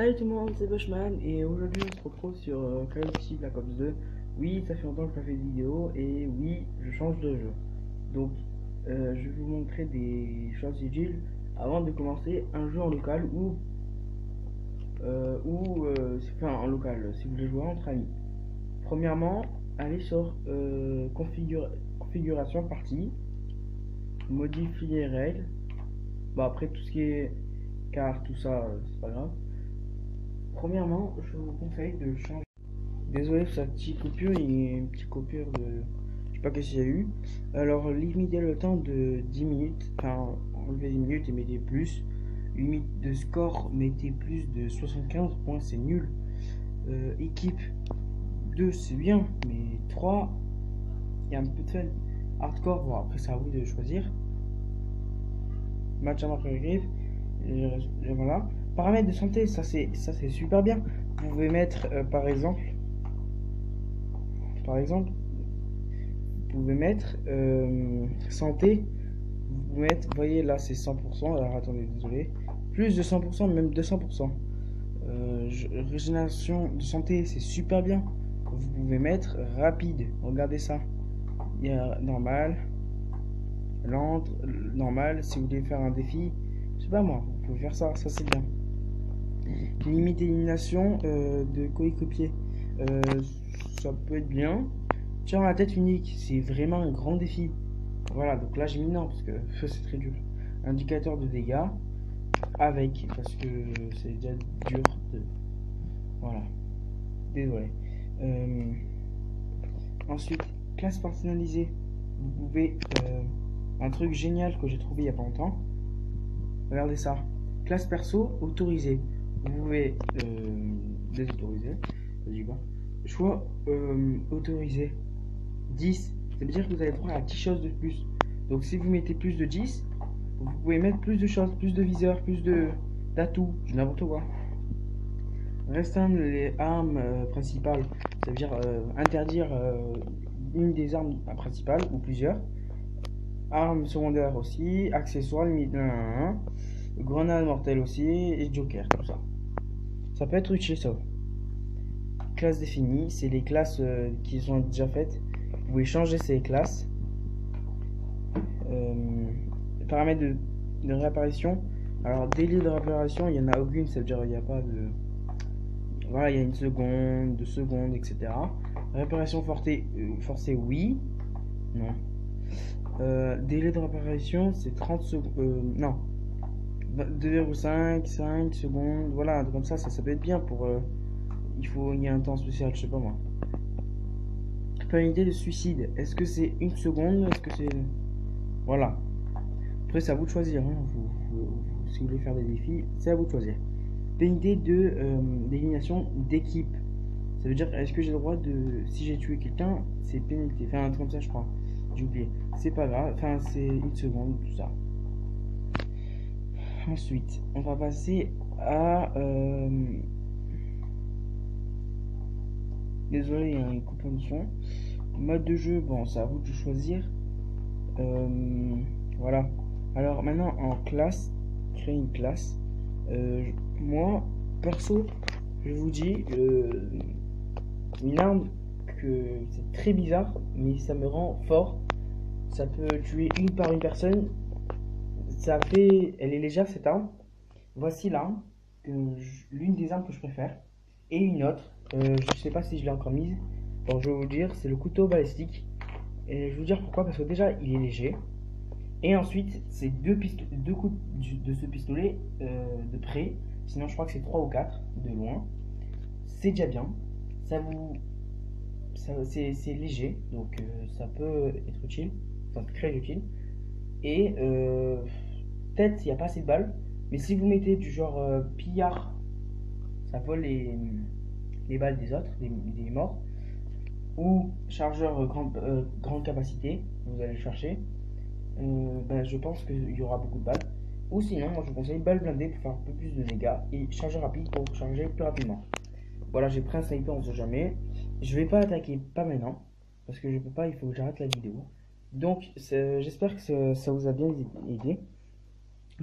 Salut tout le monde, c'est Bushman et aujourd'hui on se retrouve sur Call of Duty Black Ops 2. Oui, ça fait longtemps que je n'ai pas fait de vidéo et oui, je change de jeu. Donc, je vais vous montrer des choses utiles avant de commencer un jeu en local enfin en local, si vous voulez jouer entre amis. Premièrement, allez sur configuration partie, modifier les règles. Bon, après tout ce qui est carte, tout ça, c'est pas grave. Premièrement, je vous conseille de changer. Désolé pour cette petite coupure, il y a une petite coupure de. Je sais pas qu'est-ce qu'il y a eu. Alors, limitez le temps de 10 minutes. Enfin, enlevez 10 minutes et mettez plus. Limite de score, mettez plus de 75 points, c'est nul. Équipe 2, c'est bien. Mais 3, il y a un peu de fun. Hardcore, bon, après, c'est à vous de choisir. Match à marque griffe. Et voilà. Paramètres de santé, ça c'est super bien. Vous pouvez mettre par exemple, vous pouvez mettre santé. Vous pouvez mettre, vous voyez là c'est 100%. Alors attendez, désolé, plus de 100%, même 200%. Régénération de santé, c'est super bien. Vous pouvez mettre rapide. Regardez ça. Il y a normal, lente, normal. Si vous voulez faire un défi, je sais pas moi, vous pouvez faire ça. Ça c'est bien. Limite d'élimination de coéquipiers, ça peut être bien. Tiens, la tête unique, c'est vraiment un grand défi. Voilà, donc là j'ai mis non parce que c'est très dur. Indicateur de dégâts avec, parce que c'est déjà dur de. Voilà, désolé. Ensuite, classe personnalisée. Vous pouvez. Un truc génial que j'ai trouvé il y a pas longtemps. Regardez ça. Classe perso autorisée. Vous pouvez désautoriser. Vas-y quoi. Choix autorisé 10. Ça veut dire que vous avez droit à 10 choses de plus. Donc si vous mettez plus de 10, vous pouvez mettre plus de choses, plus de viseurs, plus d'atouts, n'importe quoi. Restreindre les armes principales. Ça veut dire interdire une des armes principales ou plusieurs. Armes secondaires aussi. Accessoires limite 1. Grenade mortelle aussi, et Joker, tout ça. Ça peut être utile ça. Classe définie, c'est les classes qui sont déjà faites. Vous pouvez changer ces classes. Paramètres de réapparition. Alors délai de réapparition, il n'y en a aucune, ça veut dire il n'y a pas de. Voilà, il y a 1 seconde, 2 secondes, etc. Réapparition forcée, oui. Non. Délai de réapparition, c'est 30 secondes. Non. 2,5, 5 secondes, voilà, comme ça peut être bien pour. Il y a un temps spécial, je sais pas moi. Pénalité de suicide, est-ce que c'est 1 seconde, est-ce que c'est. Voilà. Après, c'est à vous de choisir, hein. Si vous voulez faire des défis, c'est à vous de choisir. Pénalité d'élimination d'équipe, ça veut dire, est-ce que j'ai le droit de. Si j'ai tué quelqu'un, c'est pénalité. Enfin, un truc comme ça, je crois. J'ai oublié. C'est pas grave, enfin, c'est 1 seconde, tout ça. Ensuite, on va passer à. Désolé, il y a un coupon de son. Mode de jeu, bon, c'est à vous de choisir. Voilà. Alors maintenant, en classe, créer une classe. Moi, perso, je vous dis une arme que c'est très bizarre, mais ça me rend fort. Ça peut tuer une par une personne. Elle est légère cette arme. Voici l'arme, l'une des armes que je préfère. Et une autre, je sais pas si je l'ai encore mise. Bon, je vais vous dire, c'est le couteau balistique. Et je vais vous dire pourquoi, parce que déjà il est léger. Et ensuite, c'est deux coups de ce pistolet de près. Sinon, je crois que c'est 3 ou 4 de loin. C'est déjà bien. C'est léger, donc ça peut être utile. Enfin, très utile. Et peut-être s'il n'y a pas assez de balles. Mais si vous mettez du genre pillard, ça vole les balles des autres, des morts. Ou chargeur grande capacité, vous allez le chercher. Je pense qu'il y aura beaucoup de balles. Ou sinon, moi je vous conseille balle blindée pour faire un peu plus de dégâts. Et chargeur rapide pour charger plus rapidement. Voilà, j'ai pris un sniper, on sait jamais. Je vais pas attaquer, pas maintenant. Parce que je peux pas, il faut que j'arrête la vidéo. Donc j'espère que ça vous a bien aidé.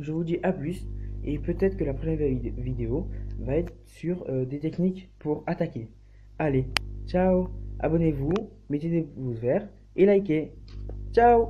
Je vous dis à plus. Et peut-être que la prochaine vidéo va être sur des techniques pour attaquer. Allez, ciao, abonnez-vous, mettez des pouces verts et likez. Ciao!